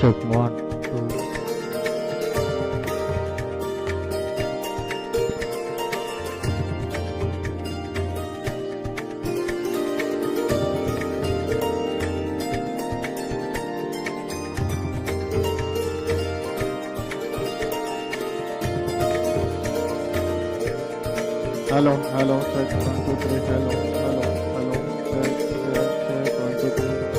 Check 1, 2. Hello, check 1, 2, 3, hello, check, 1, 2, 3. Hello, check, 1, 2, 3, hello.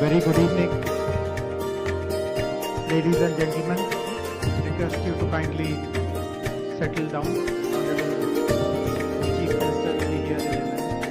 Very good evening. Ladies and gentlemen, request you to kindly settle down. Honorable Chief Minister will be here in a minute.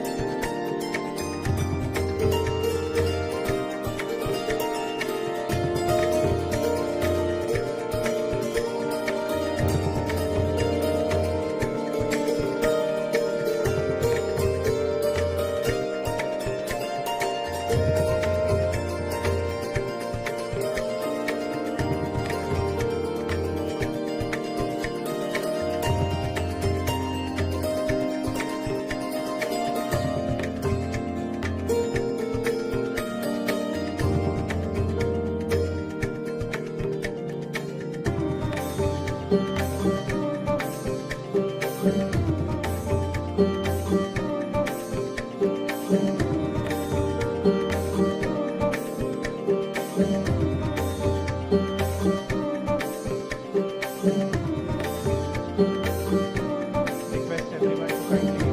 Request everyone to kindly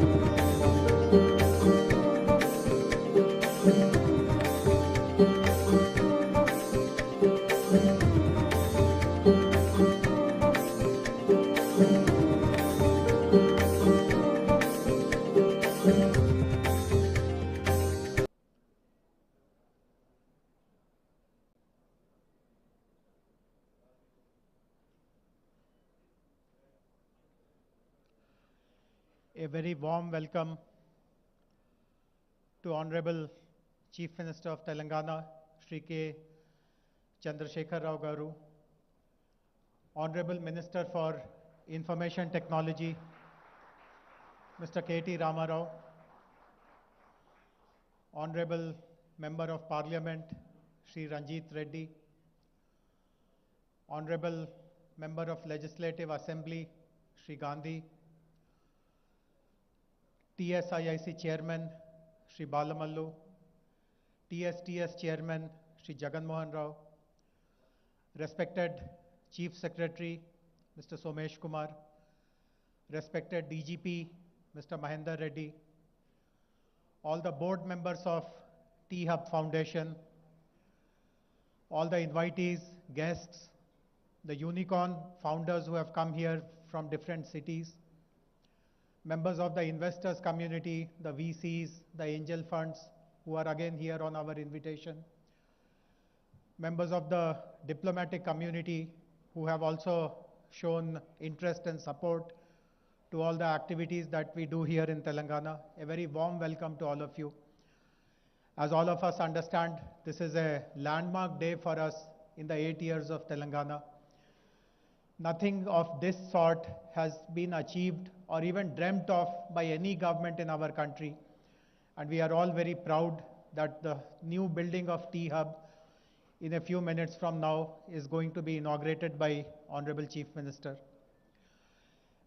a very warm welcome to Honorable Chief Minister of Telangana, Shri K. Chandrasekhar Rao Garu, Honorable Minister for Information Technology, Mr. K.T. Ramarao, Honorable Member of Parliament, Shri Ranjit Reddy, Honorable Member of Legislative Assembly, Shri Gandhi, TSIIC Chairman, Shri Balamallu, TSTS Chairman, Shri Jagan Mohan Rao, respected Chief Secretary, Mr. Somesh Kumar, respected DGP, Mr. Mahendra Reddy, all the board members of T-Hub Foundation, all the invitees, guests, the unicorn founders who have come here from different cities, members of the investors community, the VCs, the angel funds who are again here on our invitation, members of the diplomatic community who have also shown interest and support to all the activities that we do here in Telangana. A very warm welcome to all of you. As all of us understand, this is a landmark day for us in the 8 years of Telangana. Nothing of this sort has been achieved or even dreamt of by any government in our country. And we are all very proud that the new building of T-Hub in a few minutes from now is going to be inaugurated by Honorable Chief Minister.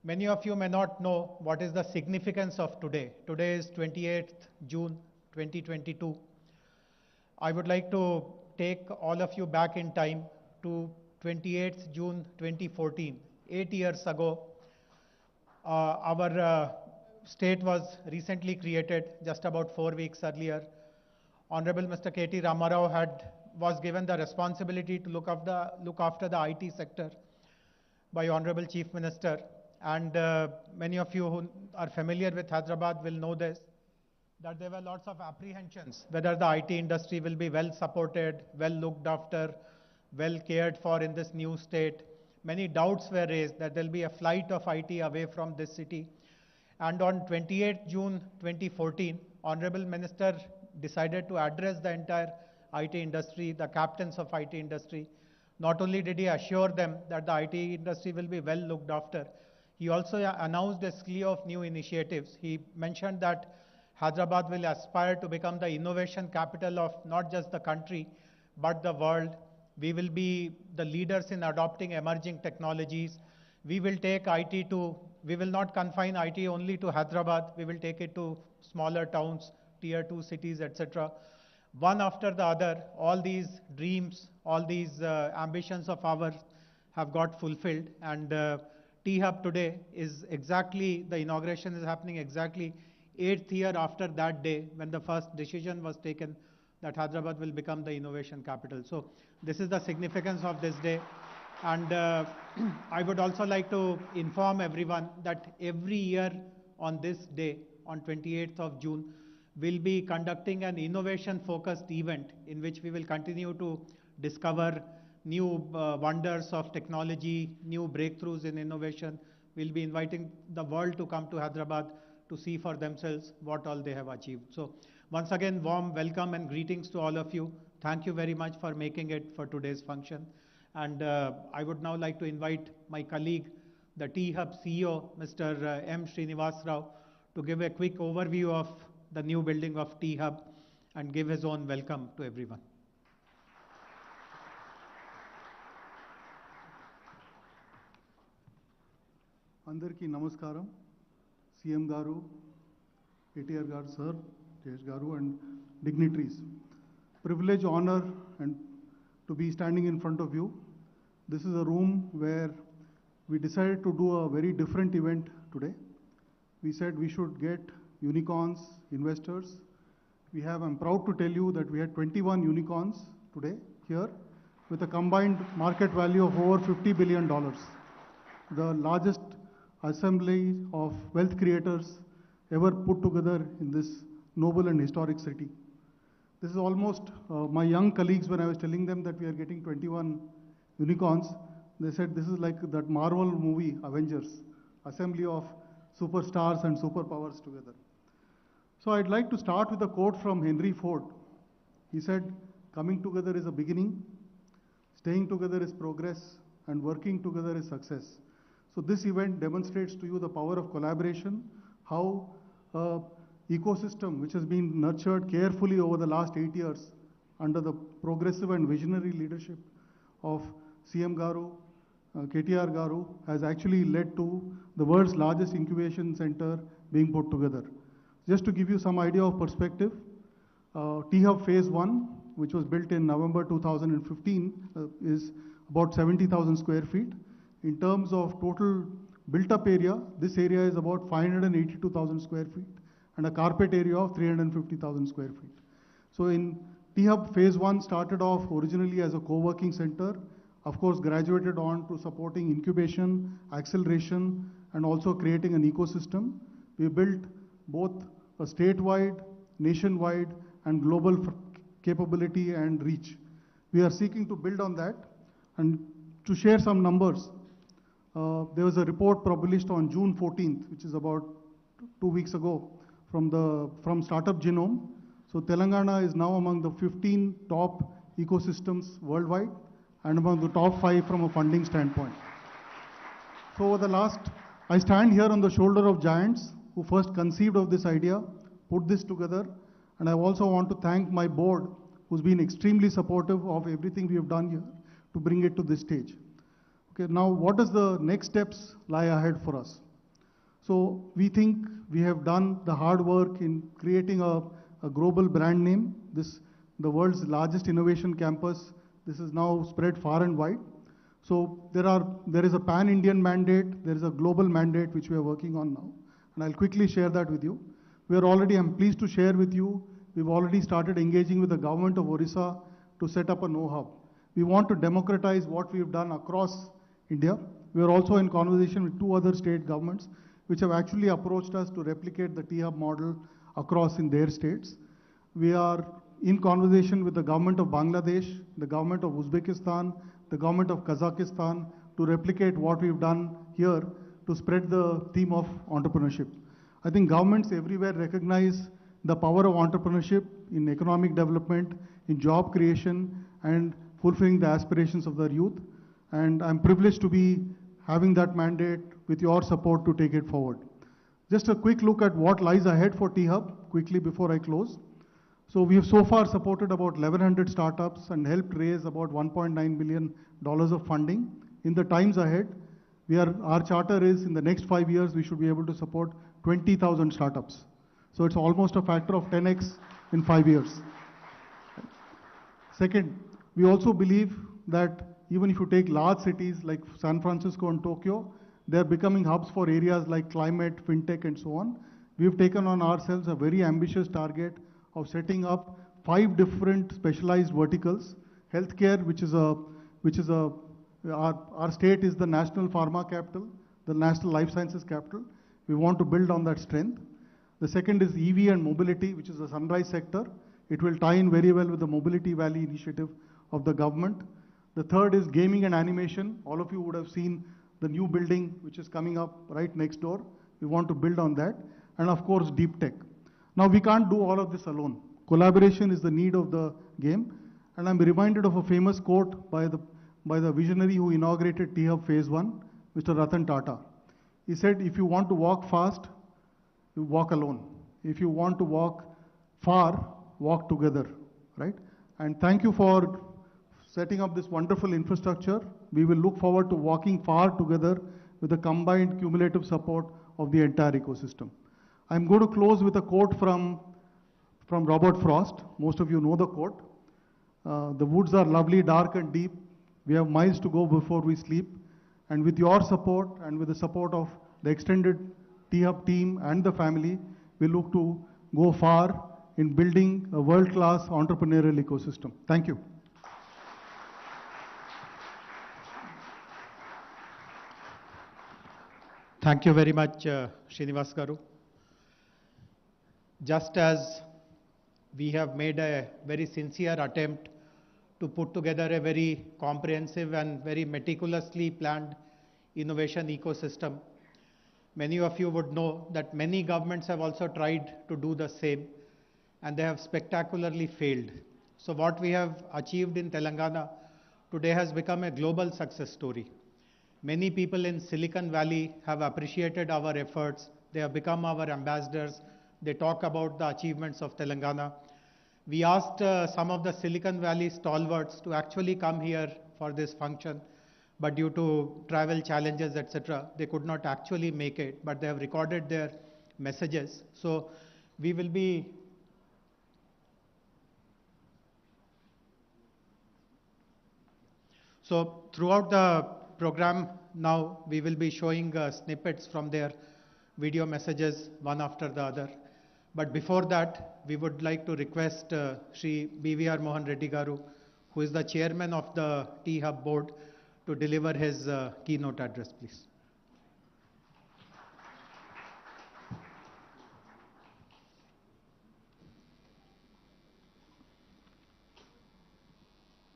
Many of you may not know what is the significance of today. Today is 28th June 2022. I would like to take all of you back in time to 28th June 2014. 8 years ago, our state was recently created just about 4 weeks earlier. Honorable Mr. K.T. Ramarao was given the responsibility to look after the IT sector by Honorable Chief Minister. And many of you who are familiar with Hyderabad will know this, that there were lots of apprehensions whether the IT industry will be well supported, well looked after, well cared for in this new state. Many doubts were raised that there will be a flight of IT away from this city. And on 28th June 2014, Honorable Minister decided to address the entire IT industry, the captains of IT industry. Not only did he assure them that the IT industry will be well looked after, he also announced a slew of new initiatives. He mentioned that Hyderabad will aspire to become the innovation capital of not just the country, but the world. We will be the leaders in adopting emerging technologies. We will take IT we will not confine IT only to Hyderabad. We will take it to smaller towns, tier 2 cities, etc. One after the other, all these dreams, all these ambitions of ours have got fulfilled. And T-Hub today is exactly, the inauguration is happening exactly 8th year after that day when the first decision was taken that Hyderabad will become the innovation capital. So this is the significance of this day. And I would also like to inform everyone that every year on this day, on 28th of June, we'll be conducting an innovation-focused event in which we will continue to discover new wonders of technology, new breakthroughs in innovation. We'll be inviting the world to come to Hyderabad to see for themselves what all they have achieved. So once again, warm welcome and greetings to all of you. Thank you very much for making it for today's function. And I would now like to invite my colleague, the T-Hub CEO, Mr. M. Srinivas Rao, to give a quick overview of the new building of T-Hub and give his own welcome to everyone. Andarki namaskaram, CM Garu, KTR Garu Sir, JS Garu and dignitaries. Privilege, honor and to be standing in front of you. This is a room where we decided to do a very different event today. We said we should get unicorns, investors. I'm proud to tell you that we had 21 unicorns today here with a combined market value of over $50 billion. The largest assembly of wealth creators ever put together in this noble and historic city. This is almost my young colleagues, when I was telling them that we are getting 21 unicorns, they said this is like that Marvel movie, Avengers, assembly of superstars and superpowers together. So I'd like to start with a quote from Henry Ford. He said, coming together is a beginning, staying together is progress, and working together is success. So this event demonstrates to you the power of collaboration, how ecosystem which has been nurtured carefully over the last 8 years under the progressive and visionary leadership of CM Garu, KTR Garu, has actually led to the world's largest incubation center being put together. Just to give you some idea of perspective, T-Hub Phase 1, which was built in November 2015, is about 70,000 square feet. In terms of total built-up area, this area is about 582,000 square feet and a carpet area of 350,000 square feet. So in T-Hub Phase 1 started off originally as a co-working center, of course graduated on to supporting incubation, acceleration, and also creating an ecosystem. We built both a statewide, nationwide, and global capability and reach. We are seeking to build on that. And to share some numbers, there was a report published on June 14th, which is about 2 weeks ago, from Startup Genome. So Telangana is now among the 15 top ecosystems worldwide and among the top 5 from a funding standpoint. So I stand here on the shoulder of giants who first conceived of this idea, put this together, and I also want to thank my board who's been extremely supportive of everything we have done here to bring it to this stage. Okay, now what does the next steps lie ahead for us? So we think we have done the hard work in creating a global brand name. The world's largest innovation campus. This is now spread far and wide. So there is a pan-Indian mandate, there is a global mandate which we are working on now. And I'll quickly share that with you. I'm pleased to share with you, we've already started engaging with the government of Orissa to set up a know-how. We want to democratize what we've done across India. We are also in conversation with 2 other state governments which have actually approached us to replicate the T-Hub model across in their states. We are in conversation with the government of Bangladesh, the government of Uzbekistan, the government of Kazakhstan to replicate what we've done here to spread the theme of entrepreneurship. I think governments everywhere recognize the power of entrepreneurship in economic development, in job creation, and fulfilling the aspirations of their youth. And I'm privileged to be having that mandate with your support to take it forward. Just a quick look at what lies ahead for T-Hub, quickly before I close. So we have so far supported about 1,100 startups and helped raise about $1.9 billion of funding. In the times ahead, our charter is in the next 5 years, we should be able to support 20,000 startups. So it's almost a factor of 10x in 5 years. Second, we also believe that even if you take large cities like San Francisco and Tokyo, they're becoming hubs for areas like climate, fintech, and so on. We've taken on ourselves a very ambitious target of setting up 5 different specialized verticals. Healthcare, our state is the national pharma capital, the national life sciences capital. We want to build on that strength. The second is EV and mobility, which is the sunrise sector. It will tie in very well with the Mobility Valley initiative of the government. The third is gaming and animation. All of you would have seen the new building which is coming up right next door. We want to build on that. And of course, deep tech. Now, we can't do all of this alone. Collaboration is the need of the game. And I'm reminded of a famous quote by the visionary who inaugurated T-Hub Phase 1, Mr. Ratan Tata. He said, if you want to walk fast, you walk alone. If you want to walk far, walk together, right? And thank you for setting up this wonderful infrastructure. We will look forward to walking far together with the combined cumulative support of the entire ecosystem. I'm going to close with a quote from Robert Frost. Most of you know the quote. The woods are lovely, dark and deep. We have miles to go before we sleep. And with your support and with the support of the extended T-Hub team and the family, we look to go far in building a world-class entrepreneurial ecosystem. Thank you. Thank you very much, Srinivas Garu. Just as we have made a very sincere attempt to put together a very comprehensive and very meticulously planned innovation ecosystem, many of you would know that many governments have also tried to do the same, and they have spectacularly failed. So what we have achieved in Telangana today has become a global success story. Many people in Silicon Valley have appreciated our efforts. They have become our ambassadors. They talk about the achievements of Telangana. We asked some of the Silicon Valley stalwarts to actually come here for this function, but due to travel challenges, etc., they could not actually make it, but they have recorded their messages. So we will be throughout the program now, we will be showing snippets from their video messages one after the other. But before that, we would like to request Shri BVR Mohan Reddy Garu, who is the chairman of the T-Hub board, to deliver his keynote address, please.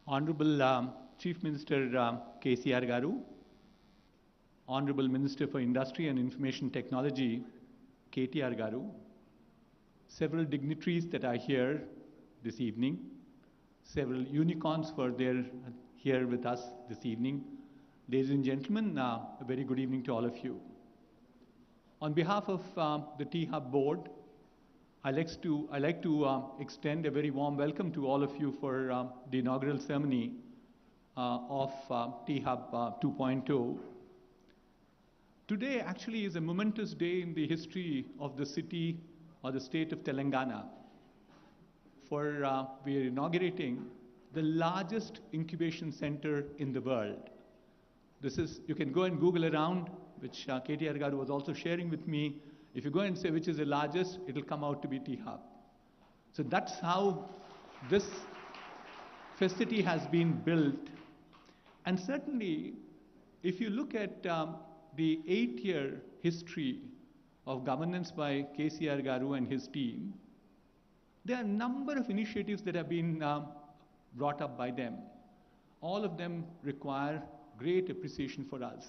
Honorable Chief Minister KCR Garu, Honorable Minister for Industry and Information Technology KTR Garu, several dignitaries that are here this evening, several unicorns were there here with us this evening. Ladies and gentlemen, a very good evening to all of you. On behalf of the T-Hub board, I'd like to extend a very warm welcome to all of you for the inaugural ceremony of T-Hub 2.0. Today actually is a momentous day in the history of the city or the state of Telangana. For we are inaugurating the largest incubation center in the world. This is, you can go and Google around, which KTR Garu was also sharing with me. If you go and say which is the largest, it'll come out to be T-Hub. So that's how this facility has been built. And certainly, if you look at the 8-year history of governance by KCR Garu and his team, there are a number of initiatives that have been brought up by them. All of them require great appreciation for us.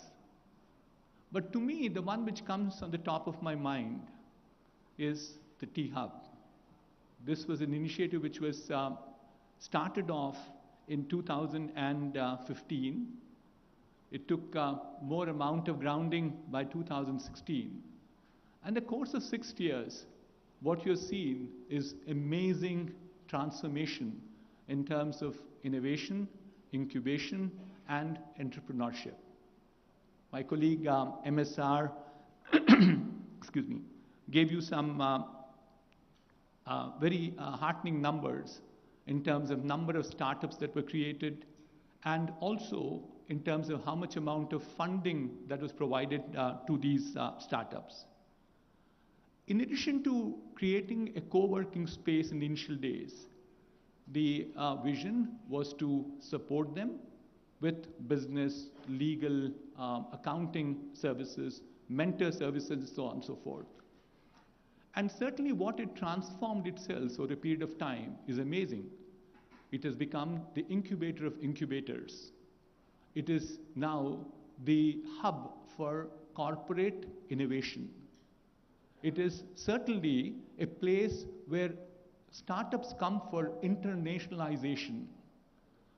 But to me, the one which comes on the top of my mind is the T-Hub. This was an initiative which was started off in 2015. It took more amount of grounding by 2016. And the course of 6 years, what you're seeing is amazing transformation in terms of innovation, incubation, and entrepreneurship. My colleague MSR excuse me, gave you some very heartening numbers in terms of number of startups that were created, and also in terms of how much amount of funding that was provided to these startups. In addition to creating a co-working space in the initial days, The vision was to support them with business, legal, accounting services, mentor services, and so on and so forth. And certainly what it transformed itself over a period of time is amazing. It has become the incubator of incubators. It is now the hub for corporate innovation. It is certainly a place where startups come for internationalization.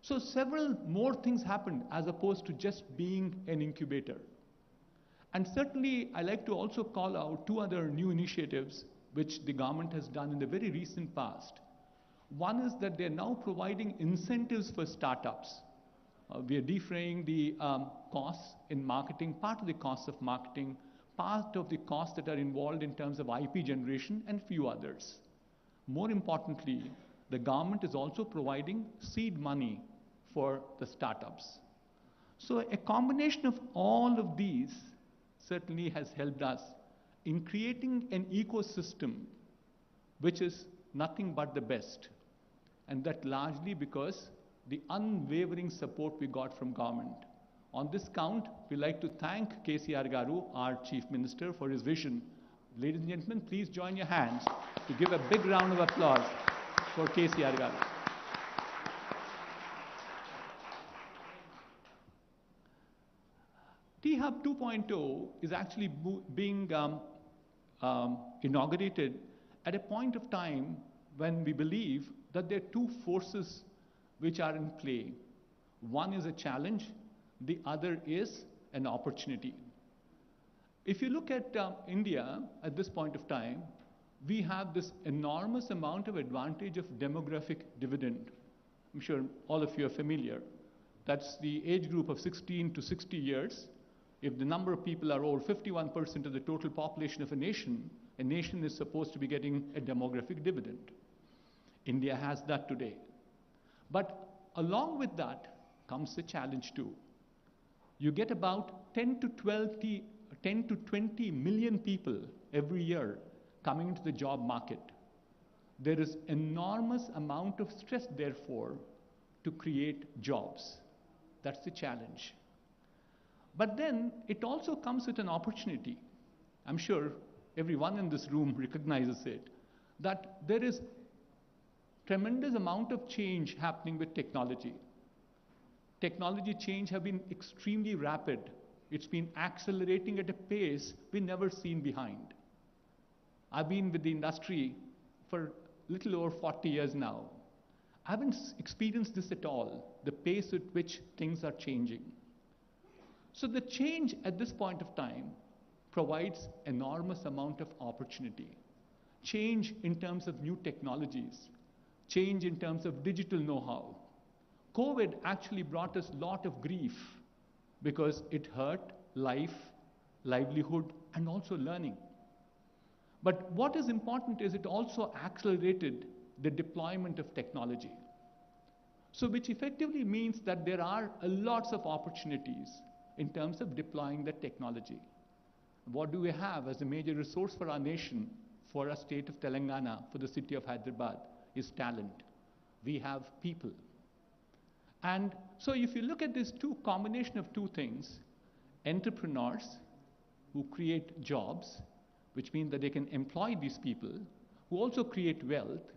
So several more things happened as opposed to just being an incubator. And certainly, I like to also call out two other new initiatives which the government has done in the very recent past. One is that they're now providing incentives for startups. We are defraying the costs in marketing, part of the costs of marketing, part of the costs that are involved in terms of IP generation, and few others. More importantly, the government is also providing seed money for the startups. So a combination of all of these certainly has helped us in creating an ecosystem which is nothing but the best. And that largely because the unwavering support we got from government. On this count, we like to thank KCR Garu, our Chief Minister, for his vision. Ladies and gentlemen, please join your hands to give a big round of applause for KCR Garu. T-Hub 2.0 is actually being inaugurated at a point of time when we believe that there are two forces which are in play. One is a challenge, the other is an opportunity. If you look at India at this point of time, we have this enormous amount of advantage of demographic dividend. I'm sure all of you are familiar. That's the age group of 16 to 60 years. If the number of people are over 51% of the total population of a nation is supposed to be getting a demographic dividend. India has that today. But along with that comes the challenge too. You get about 10 to 20 million people every year coming into the job market. There is enormous amount of stress, therefore, to create jobs. That's the challenge. But then it also comes with an opportunity. I'm sure everyone in this room recognizes it, that there is tremendous amount of change happening with technology. Technology change have been extremely rapid. It's been accelerating at a pace we've never seen behind. I've been with the industry for a little over 40 years now. I haven't experienced this at all, the pace at which things are changing. So the change at this point of time provides enormous amount of opportunity. Change in terms of new technologies, change in terms of digital know-how. COVID actually brought us a lot of grief because it hurt life, livelihood, and also learning. But what is important is it also accelerated the deployment of technology. So which effectively means that there are lots of opportunities in terms of deploying the technology. What do we have as a major resource for our nation, for our state of Telangana, for the city of Hyderabad, is talent. We have people. And so if you look at this combination of two things, entrepreneurs who create jobs, which means that they can employ these people, who also create wealth,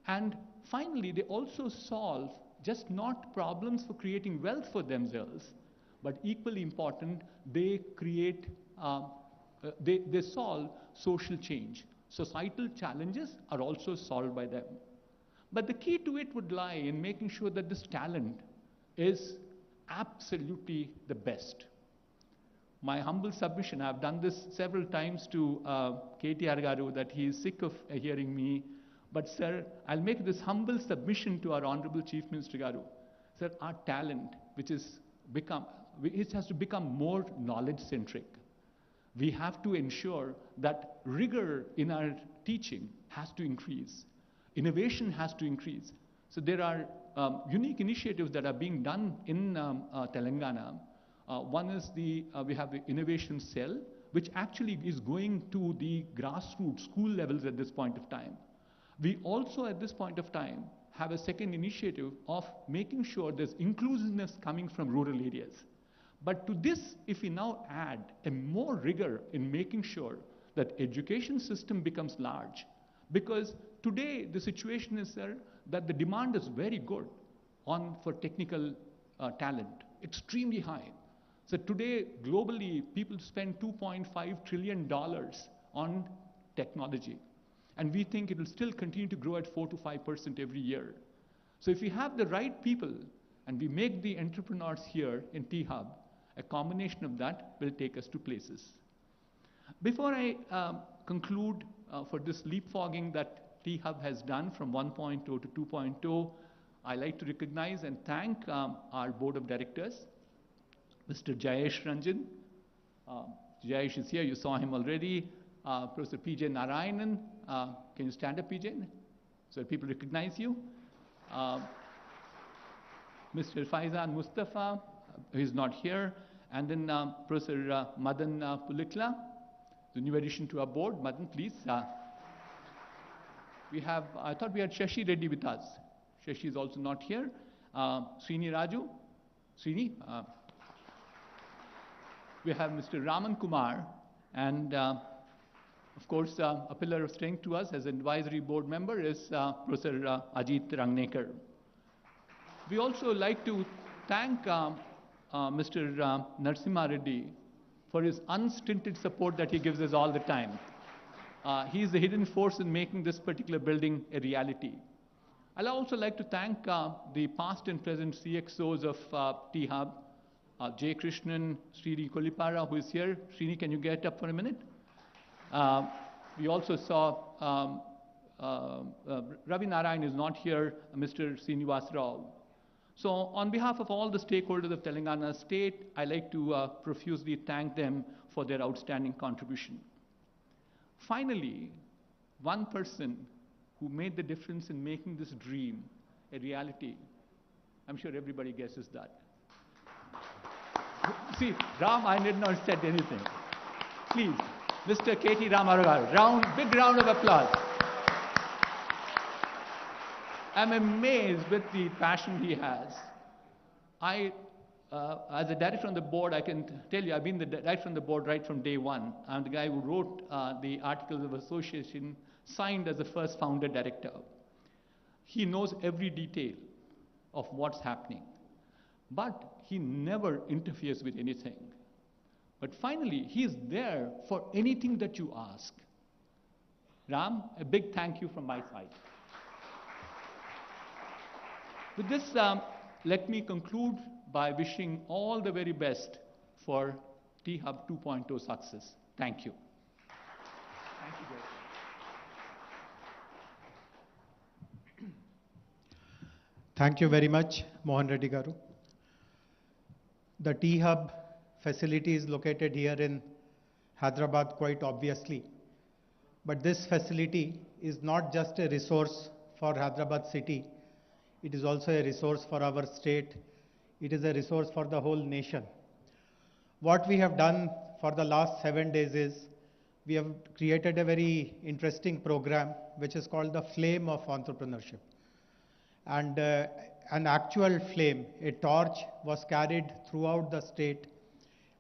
and finally they also solve just not problems for creating wealth for themselves, but equally important, they create, they solve social change. Societal challenges are also solved by them. But the key to it would lie in making sure that this talent is absolutely the best. My humble submission, I've done this several times to KTR Garu, that he is sick of hearing me. But sir, I'll make this humble submission to our Honorable Chief Minister Garu. Sir, our talent, it has to become more knowledge-centric. We have to ensure that rigor in our teaching has to increase. Innovation has to increase. So there are unique initiatives that are being done in Telangana. One is we have the innovation cell, which actually is going to the grassroots school levels at this point of time. We also at this point of time have a second initiative of making sure there's inclusiveness coming from rural areas. But to this, if we now add a more rigor in making sure that education system becomes large, because today the situation is that the demand is very good for technical talent, extremely high. So today, globally, people spend $2.5 trillion on technology. And we think it will still continue to grow at 4 to 5% every year. So if we have the right people and we make the entrepreneurs here in T-Hub, a combination of that will take us to places. Before I conclude for this leapfrogging that T-Hub has done from 1.0 to 2.0, I like to recognize and thank our board of directors, Mr. Jayesh Ranjan. Jayesh is here, you saw him already. Professor P.J. Narayanan, can you stand up, P.J., so that people recognize you? Mr. Faizan Mustafa, who is not here, and then Professor Madan Pulikla, the new addition to our board. Madan, please. We have, I thought we had Shashi Reddy with us. Shashi is also not here. Srini Raju. Srini. We have Mr. Raman Kumar, and of course, a pillar of strength to us as an advisory board member is Professor Ajit Rangnekar. We also like to thank Mr. Narasimha Reddy for his unstinted support that he gives us all the time. He is the hidden force in making this particular building a reality. I'd also like to thank the past and present CXOs of T-Hub, J. Krishnan, Srini Kolipara, who is here. Srini, can you get up for a minute? We also saw Ravi Narayan is not here, Mr. Srinivas Rao. So on behalf of all the stakeholders of Telangana State, I like to profusely thank them for their outstanding contribution. Finally, one person who made the difference in making this dream a reality, I'm sure everybody guesses that. See, Ram, I did not said anything. Please, Mr. K.T. Ramaragar, big round of applause. I'm amazed with the passion he has. As a director on the board, I can tell you, I've been the director on the board right from day one. I'm the guy who wrote the Articles of Association, signed as the first founder director. He knows every detail of what's happening, but he never interferes with anything. But finally, he is there for anything that you ask. Ram, a big thank you from my side. With this, let me conclude by wishing all the very best for T-Hub 2.0 success. Thank you. Thank you, Jay. Thank you very much, Mohan Reddy Garu. The T-Hub facility is located here in Hyderabad quite obviously. But this facility is not just a resource for Hyderabad city. It is also a resource for our state. It is a resource for the whole nation. What we have done for the last 7 days is we have created a very interesting program which is called the Flame of Entrepreneurship. And an actual flame, a torch, was carried throughout the state,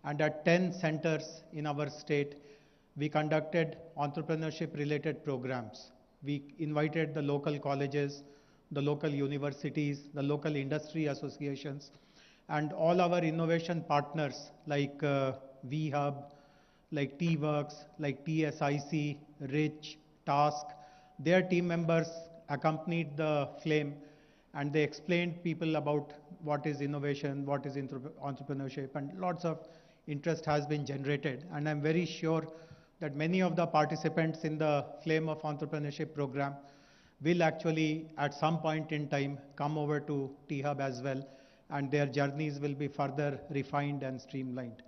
and at 10 centers in our state, we conducted entrepreneurship-related programs. We invited the local colleges, the local universities, the local industry associations, and all our innovation partners like V-Hub, like T-Works, like TSIC, Rich, Task. Their team members accompanied the flame, and they explained people about what is innovation, what is entrepreneurship, and lots of interest has been generated. And I'm very sure that many of the participants in the Flame of Entrepreneurship program will actually at some point in time come over to T-Hub as well, and their journeys will be further refined and streamlined.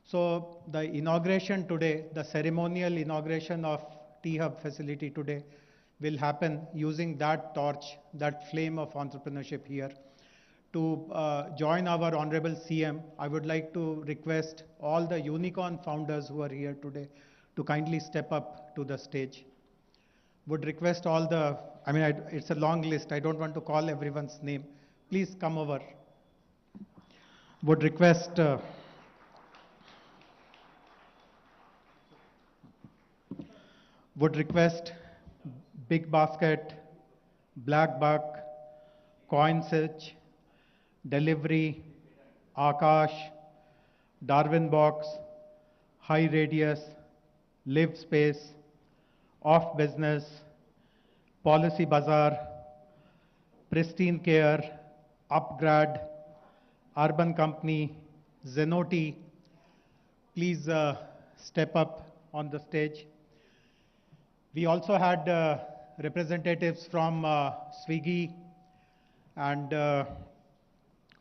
So the inauguration today, the ceremonial inauguration of T-Hub facility today will happen using that torch, that flame of entrepreneurship here. To join our Honorable CM, I would like to request all the unicorn founders who are here today to kindly step up to the stage. Would request all the, it's a long list. I don't want to call everyone's name. Please come over. Would request Big Basket, Black Buck, CoinSitch, Delivery, Akash, Darwin Box, High Radius, Live Space, Off Business, Policy Bazaar, Pristine Care, Upgrad, Urban Company, Zenoti. Please step up on the stage. We also had representatives from Swiggy and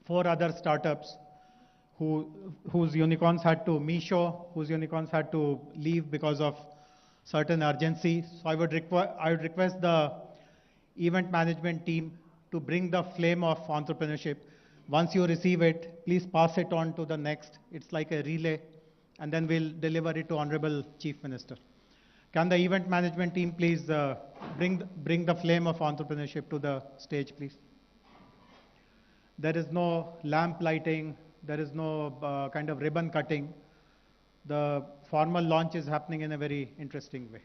4 other startups whose unicorns had to Misho, whose unicorns had to leave because of certain urgency. So I would request the event management team to bring the flame of entrepreneurship. Once you receive it, please pass it on to the next. It's like a relay, and then we'll deliver it to Honorable Chief Minister. Can the event management team please bring the flame of entrepreneurship to the stage, please? There is no lamp lighting. There is no kind of ribbon cutting. The formal launch is happening in a very interesting way.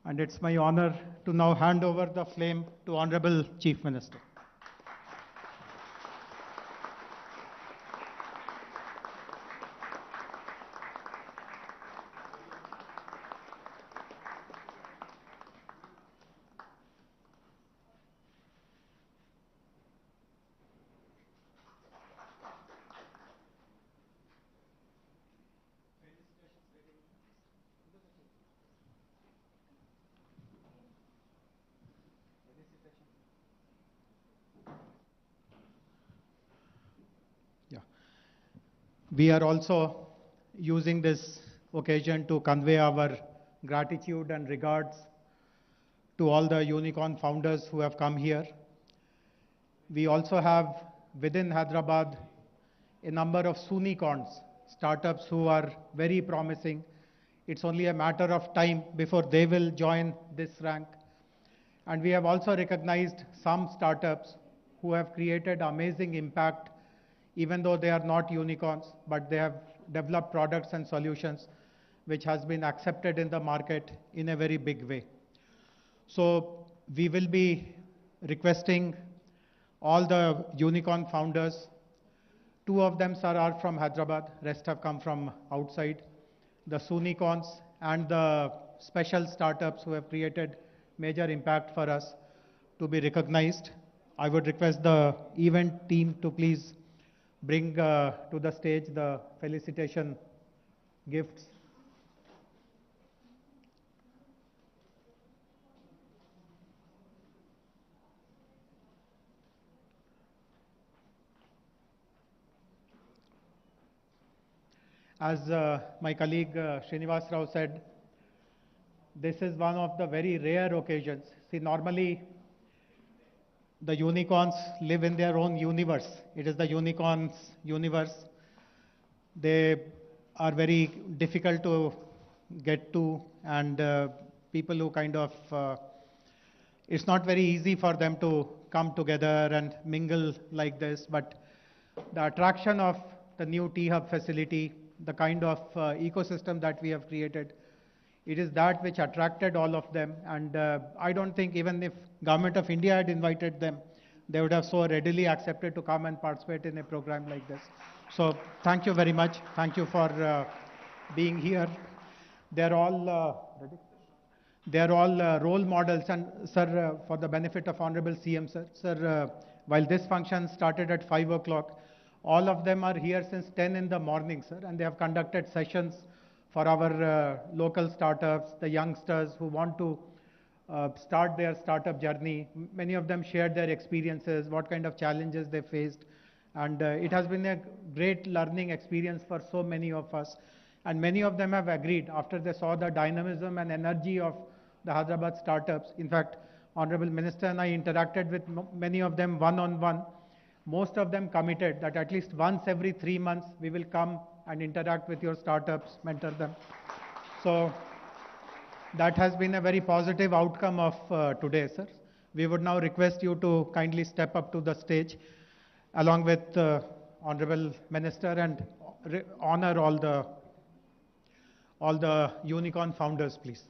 And it's my honor to now hand over the flame to Honorable Chief Minister. We are also using this occasion to convey our gratitude and regards to all the unicorn founders who have come here. We also have within Hyderabad a number of Sunicorns, startups who are very promising. It's only a matter of time before they will join this rank. And we have also recognized some startups who have created amazing impact, even though they are not unicorns, but they have developed products and solutions which has been accepted in the market in a very big way. So we will be requesting all the unicorn founders. 2 of them, sir, are from Hyderabad, rest have come from outside. The Sunicorns and the special startups who have created major impact for us to be recognized. I would request the event team to please bring to the stage the felicitation gifts. As my colleague Srinivas Rao said, this is one of the very rare occasions. See, normally the unicorns live in their own universe. It is the unicorns' universe. They are very difficult to get to, and people who kind of, it's not very easy for them to come together and mingle like this, but the attraction of the new T-Hub facility, the kind of ecosystem that we have created, it is that which attracted all of them. And I don't think even if Government of India had invited them, they would have so readily accepted to come and participate in a program like this. So thank you very much. Thank you for being here. They're all role models. And sir, for the benefit of Honorable CM, sir, while this function started at 5 o'clock, all of them are here since 10 in the morning, sir, and they have conducted sessions for our local startups, the youngsters who want to start their startup journey. Many of them shared their experiences, what kind of challenges they faced. And it has been a great learning experience for so many of us. And many of them have agreed after they saw the dynamism and energy of the Hyderabad startups. In fact, Honorable Minister and I interacted with many of them one-on-one. Most of them committed that at least once every 3 months we will come and interact with your startups, mentor them. So that has been a very positive outcome of today, sir. We would now request you to kindly step up to the stage along with Honorable Minister and honor all the unicorn founders, please.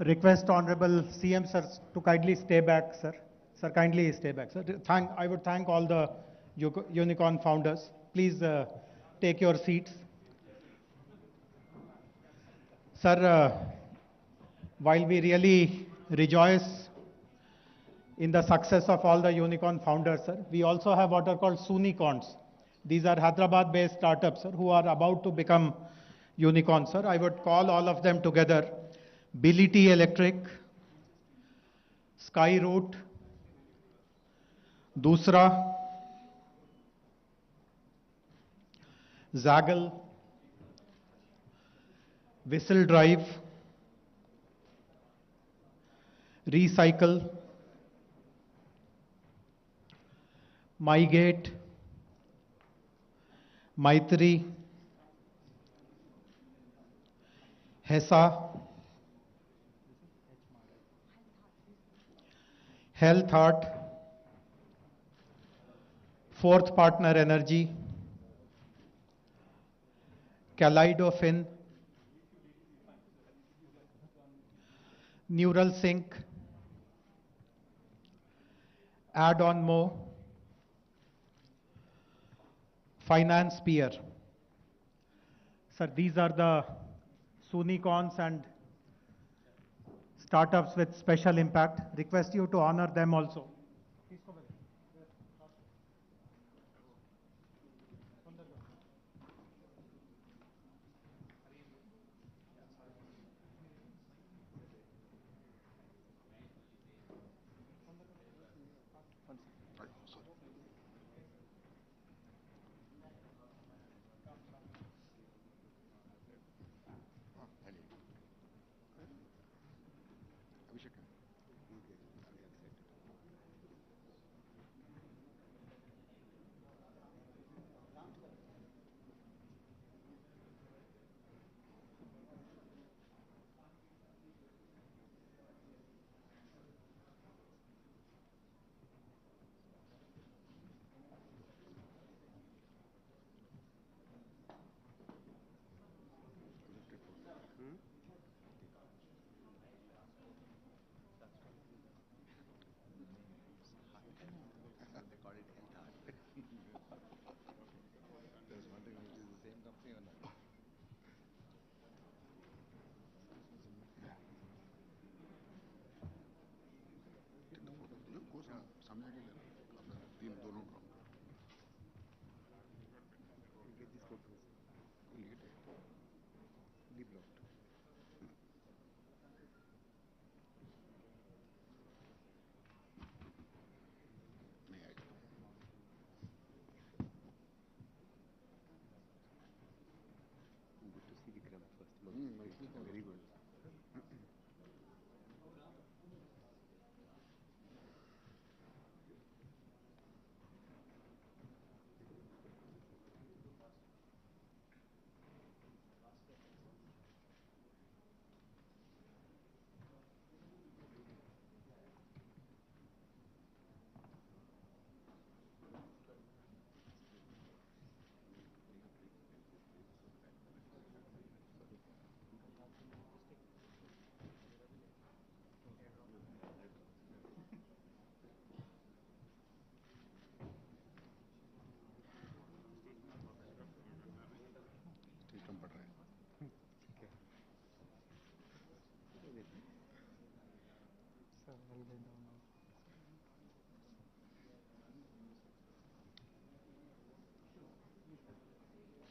Request Honorable CM sir to kindly stay back, sir. Sir, kindly stay back, sir. I would thank all the unicorn founders. Please take your seats. Sir, while we really rejoice in the success of all the unicorn founders, sir. We also have what are called Sunicorns. These are Hyderabad-based startups, sir, who are about to become unicorns, sir. I would call all of them together. Bility Electric, Skyroot, Dusra, Zaggle, Whistle Drive, Recycle, MyGate, Maitri, HESA, Health Heart, Fourth Partner Energy, Kaleidofin, Neural Sync, Add-on Mo, Finance Peer. Sir, these are the Sunicorns and startups with special impact. Request you to honor them also.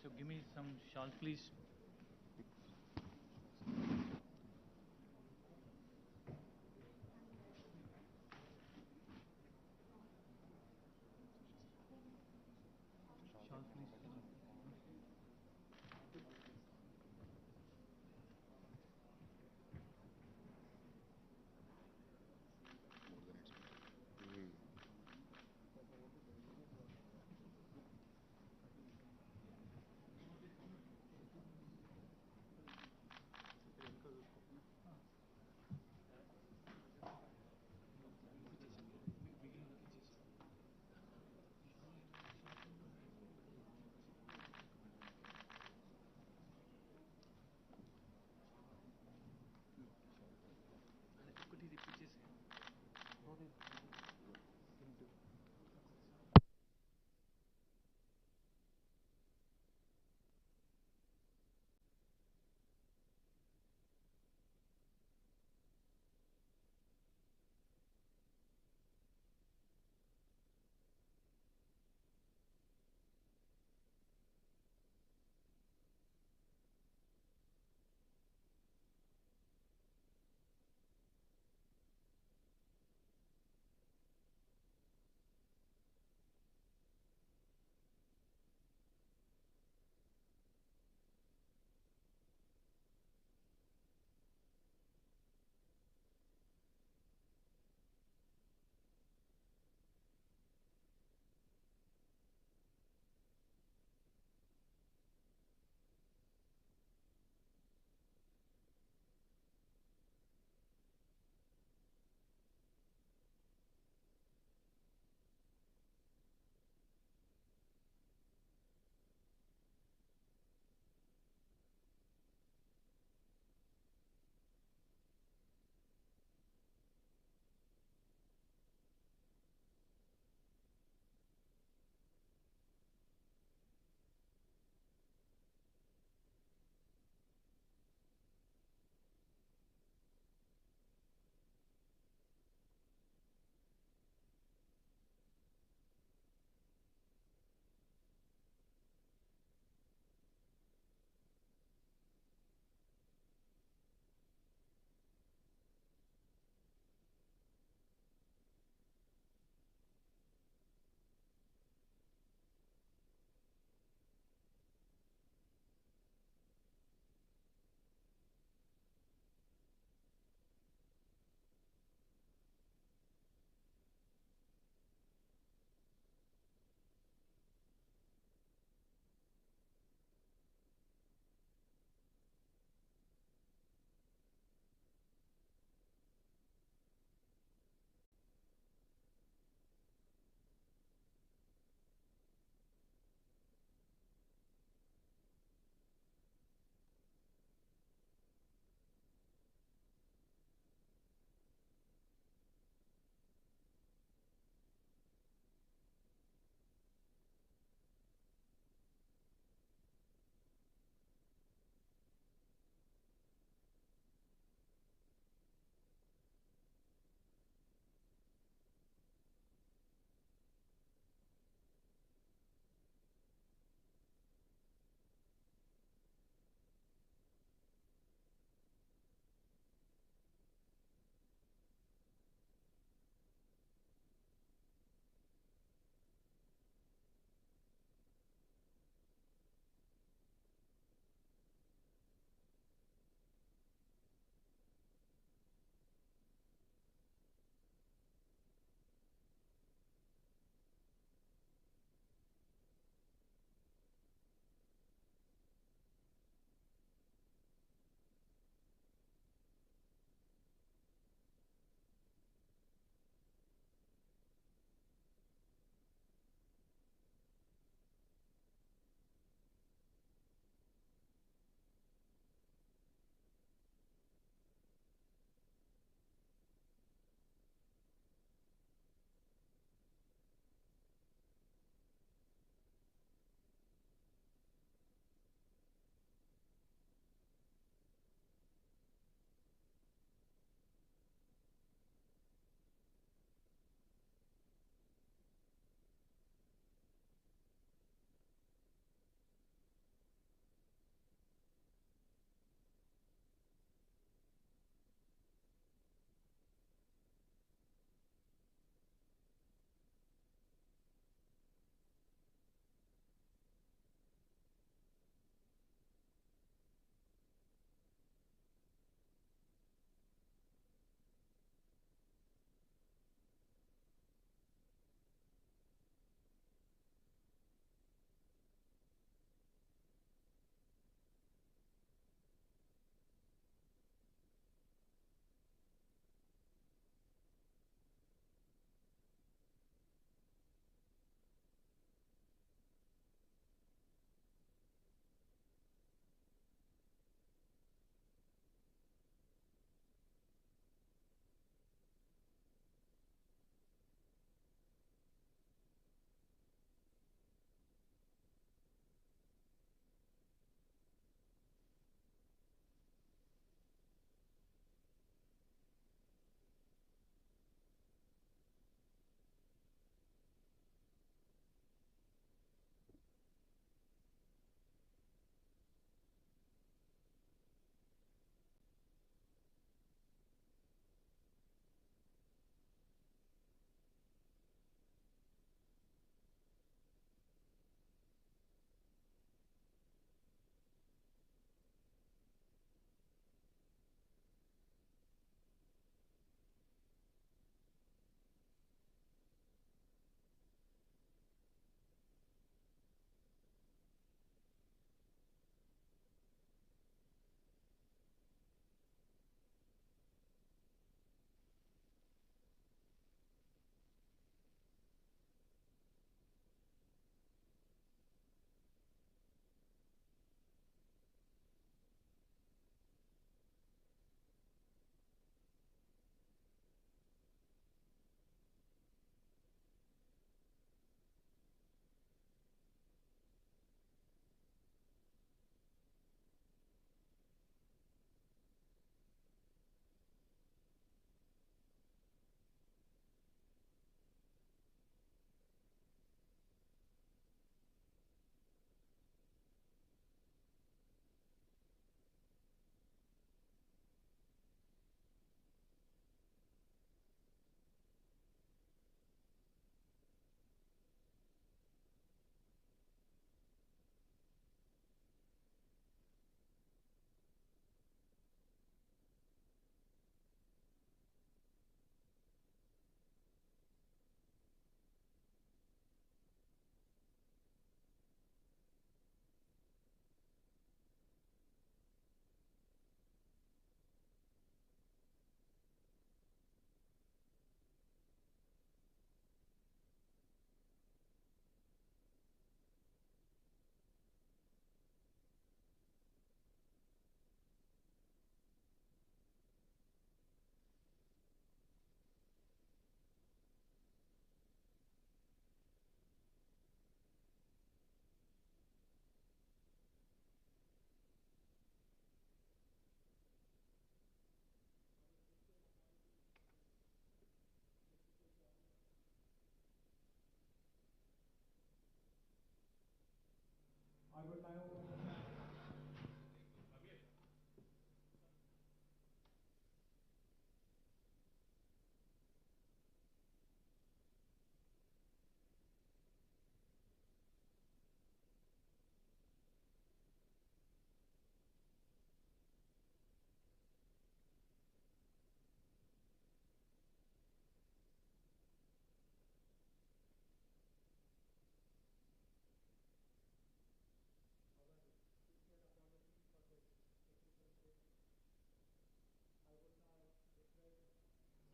So give me some shawl, please. Shawl, please.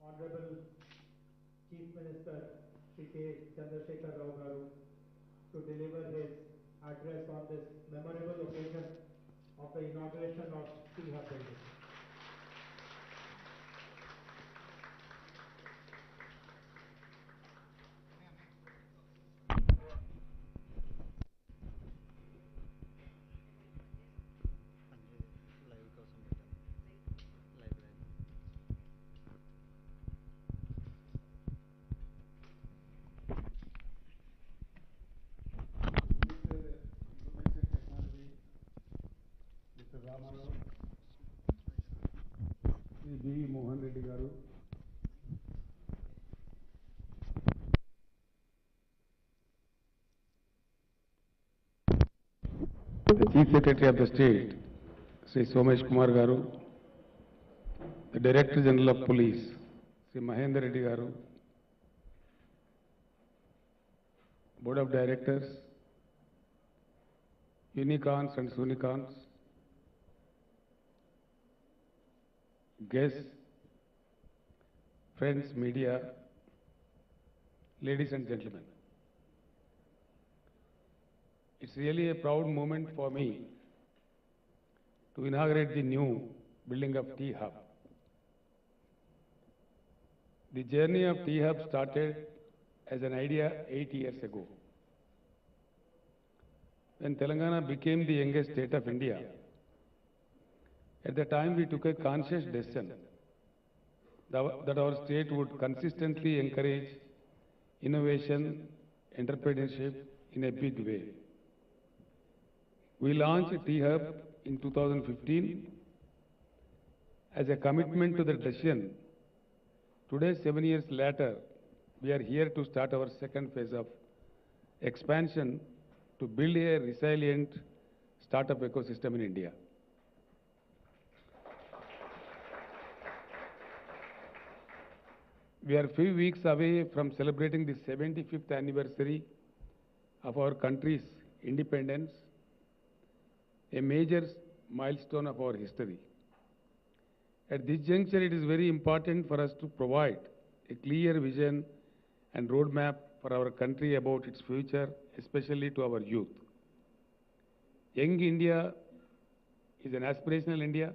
Honorable Chief Minister Shri K. Chandrasekhar Rao Garu to deliver his address on this memorable occasion of the inauguration of T-Hub building. Mr. Ramarao, Sri B. Mohan Reddy Garu, the Chief Secretary of the State, Sri Somesh Kumar Garu, the Director General of Police, Sri Mahendra Reddy Garu, Board of Directors, Unicorns and Sunicons, guests, friends, media, ladies and gentlemen. It's really a proud moment for me to inaugurate the new building of T-Hub. The journey of T-Hub started as an idea 8 years ago. When Telangana became the youngest state of India, at the time we took a conscious decision that our state would consistently encourage innovation, entrepreneurship in a big way. We launched T-Hub in 2015 as a commitment to the decision. Today, 7 years later, we are here to start our second phase of expansion to build a resilient startup ecosystem in India. We are a few weeks away from celebrating the 75th anniversary of our country's independence, a major milestone of our history. At this juncture, it is very important for us to provide a clear vision and roadmap for our country about its future, especially to our youth. Young India is an aspirational India.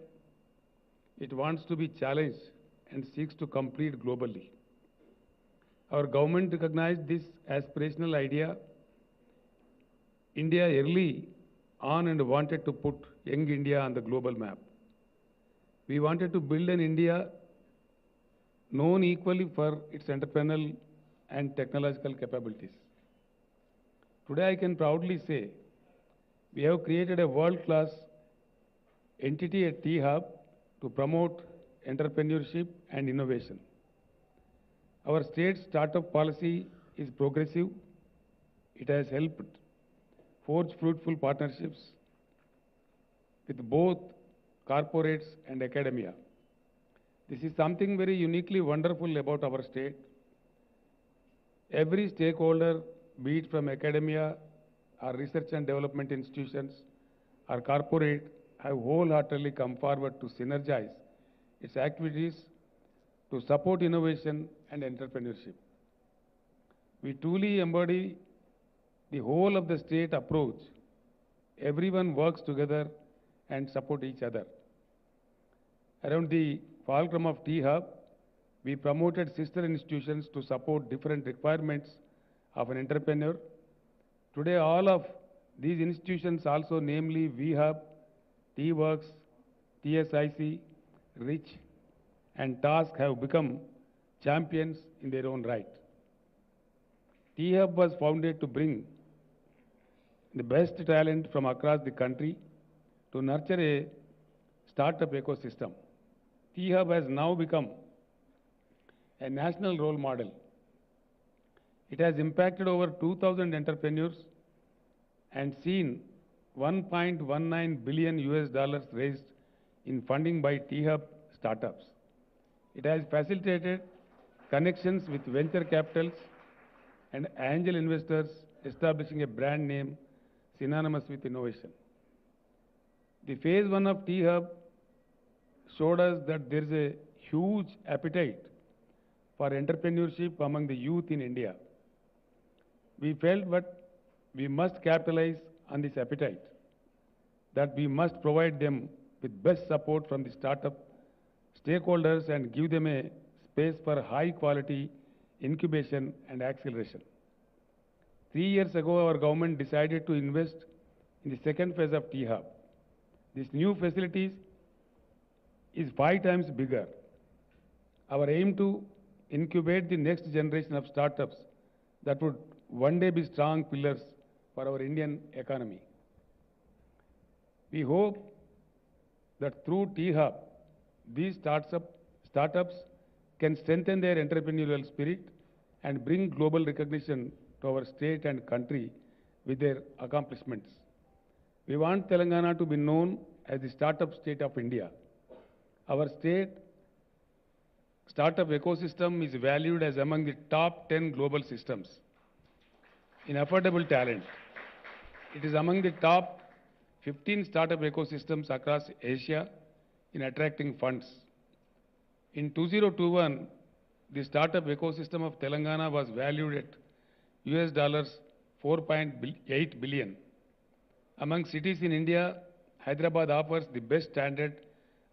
It wants to be challenged and seeks to compete globally. Our government recognized this aspirational idea India early on and wanted to put young India on the global map. We wanted to build an India known equally for its entrepreneurial and technological capabilities. Today I can proudly say we have created a world-class entity at T-Hub to promote entrepreneurship and innovation. Our state startup policy is progressive. It has helped forge fruitful partnerships with both corporates and academia. This is something very uniquely wonderful about our state. Every stakeholder, be it from academia or research and development institutions or corporate, have wholeheartedly come forward to synergize its activities to support innovation and entrepreneurship. We truly embody the whole of the state approach. Everyone works together and support each other. Around the fulcrum of T-Hub, we promoted sister institutions to support different requirements of an entrepreneur. Today, all of these institutions also, namely V-Hub, T-Works, TSIC, RICH, and TASK have become champions in their own right. T-Hub was founded to bring the best talent from across the country to nurture a startup ecosystem. T-Hub has now become a national role model. It has impacted over 2,000 entrepreneurs and seen 1.19 billion US dollars raised in funding by T-Hub startups. It has facilitated connections with venture capitals and angel investors, establishing a brand name synonymous with innovation. The phase 1 of T-Hub showed us that there is a huge appetite for entrepreneurship among the youth in India. We felt that we must capitalize on this appetite, that we must provide them with best support from the startup stakeholders and give them a space for high quality incubation and acceleration. 3 years ago, our government decided to invest in the second phase of T-Hub. This new facility is 5 times bigger. Our aim to incubate the next generation of startups that would one day be strong pillars for our Indian economy. We hope that through T-Hub, these startups can strengthen their entrepreneurial spirit and bring global recognition to our state and country with their accomplishments. We want Telangana to be known as the startup state of India. Our state startup ecosystem is valued as among the top 10 global systems in affordable talent. It is among the top 15 startup ecosystems across Asia in attracting funds. In 2021, the startup ecosystem of Telangana was valued at US dollars 4.8 billion. Among cities in India, Hyderabad offers the best standard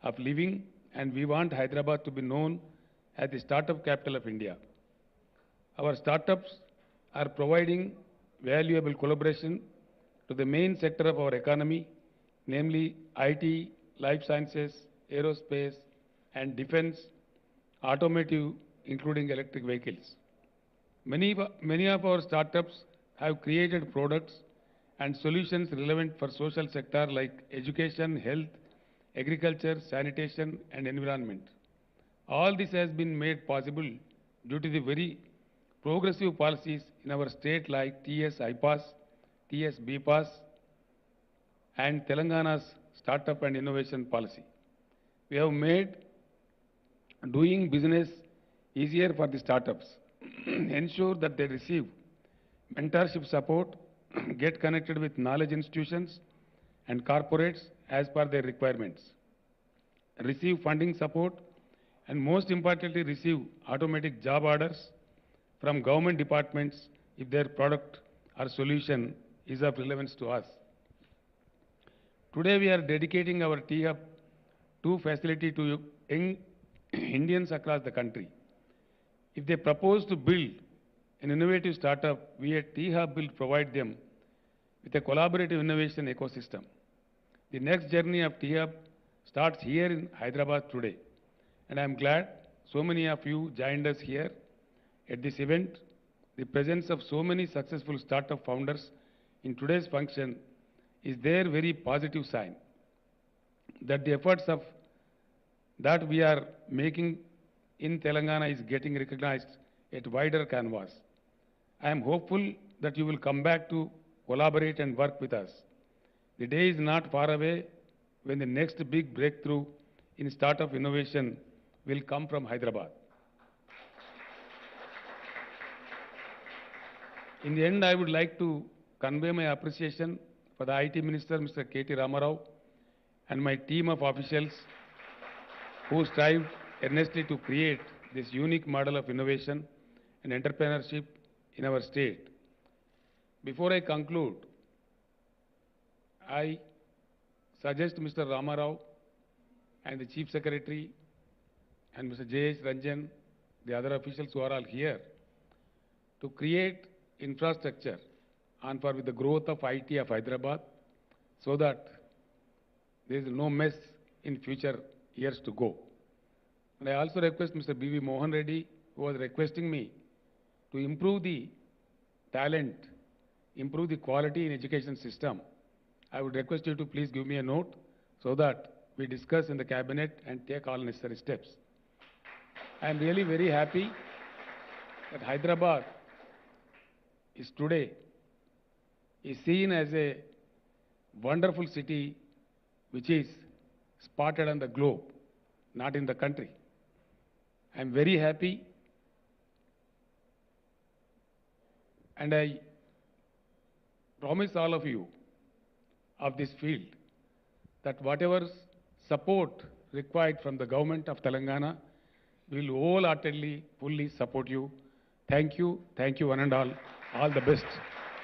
of living, and we want Hyderabad to be known as the startup capital of India. Our startups are providing valuable collaboration to the main sector of our economy, namely IT, life sciences, aerospace, and defense, automotive, including electric vehicles. Many of our startups have created products and solutions relevant for social sector like education, health, agriculture, sanitation, and environment. All this has been made possible due to the very progressive policies in our state like TS IPAS, TS BPAS, and Telangana's Startup and Innovation Policy. We have made doing business easier for the startups, ensure that they receive mentorship support, get connected with knowledge institutions and corporates as per their requirements, receive funding support, and most importantly, receive automatic job orders from government departments if their product or solution is of relevance to us. Today we are dedicating our T-Hub 2 facility to young Indians across the country. If they propose to build an innovative startup, we at T-Hub will provide them with a collaborative innovation ecosystem. The next journey of T-Hub starts here in Hyderabad today, and I am glad so many of you joined us here at this event. The presence of so many successful startup founders in today's function is their very positive sign that the efforts of that we are making in Telangana is getting recognized at wider canvas. I am hopeful that you will come back to collaborate and work with us. The day is not far away when the next big breakthrough in startup innovation will come from Hyderabad. In the end, I would like to convey my appreciation for the IT Minister, Mr. K.T. Ramarao, and my team of officials who strived earnestly to create this unique model of innovation and entrepreneurship in our state. Before I conclude, I suggest Mr. Ramarao and the Chief Secretary and Mr. J.H. Ranjan, the other officials who are all here, to create infrastructure on par with the growth of IT of Hyderabad so that there is no mess in future years to go. And I also request Mr. B.V. Mohan Reddy, who was requesting me to improve the talent improve the quality in education system, I would request you to please give me a note so that we discuss in the cabinet and take all necessary steps. I am really very happy that Hyderabad is today seen as a wonderful city which is spotted on the globe, not in the country. I am very happy, and I promise all of you of this field that whatever support required from the government of Telangana, we will wholeheartedly, fully support you. Thank you one and all. All the best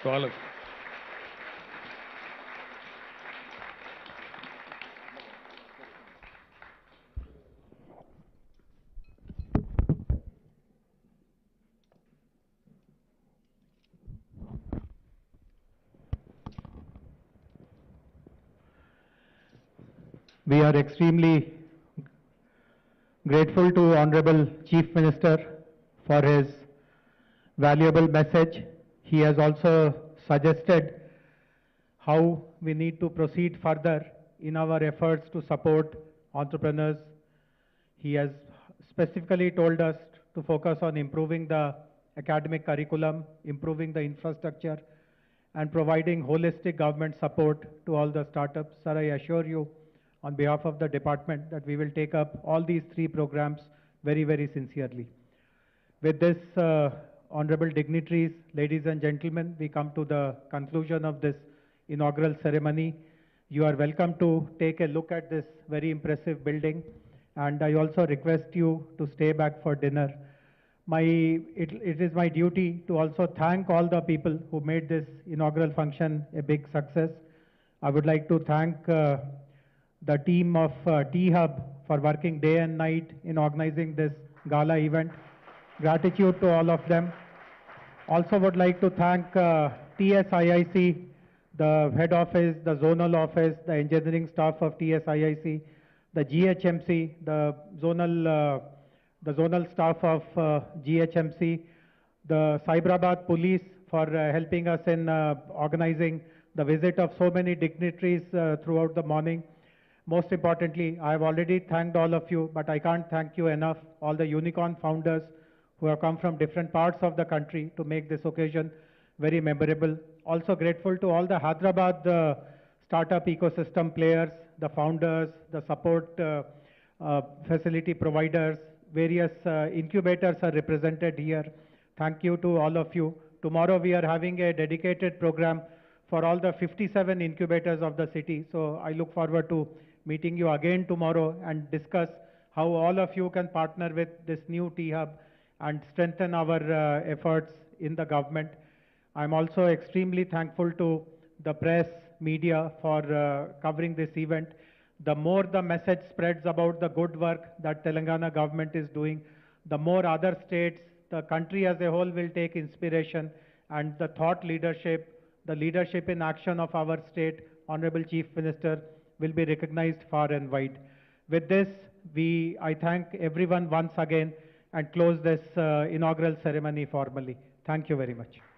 to all of you. We are extremely grateful to Honorable Chief Minister for his valuable message. He has also suggested how we need to proceed further in our efforts to support entrepreneurs. He has specifically told us to focus on improving the academic curriculum, improving the infrastructure, and providing holistic government support to all the startups. Sir, I assure you on behalf of the department that we will take up all these three programs very, very sincerely. With this, honorable dignitaries, ladies and gentlemen, we come to the conclusion of this inaugural ceremony. You are welcome to take a look at this very impressive building, and I also request you to stay back for dinner. It is my duty to also thank all the people who made this inaugural function a big success. I would like to thank the team of T-Hub for working day and night in organizing this gala event. Gratitude to all of them. Also would like to thank TSIIC, the head office, the zonal office, the engineering staff of TSIIC, the GHMC, the zonal staff of GHMC, the Cyberabad police for helping us in organizing the visit of so many dignitaries throughout the morning. Most importantly, I have already thanked all of you, but I can't thank you enough, all the unicorn founders who have come from different parts of the country to make this occasion very memorable. Also grateful to all the Hyderabad startup ecosystem players, the founders, the support facility providers, various incubators are represented here. Thank you to all of you. Tomorrow we are having a dedicated program for all the 57 incubators of the city. So I look forward to meeting you again tomorrow and discuss how all of you can partner with this new T-Hub and strengthen our efforts in the government. I'm also extremely thankful to the press, media for covering this event. The more the message spreads about the good work that Telangana government is doing, the more other states, the country as a whole will take inspiration, and the thought leadership, the leadership in action of our state, Honorable Chief Minister, will be recognized far and wide. With this, I thank everyone once again and close this inaugural ceremony formally. Thank you very much.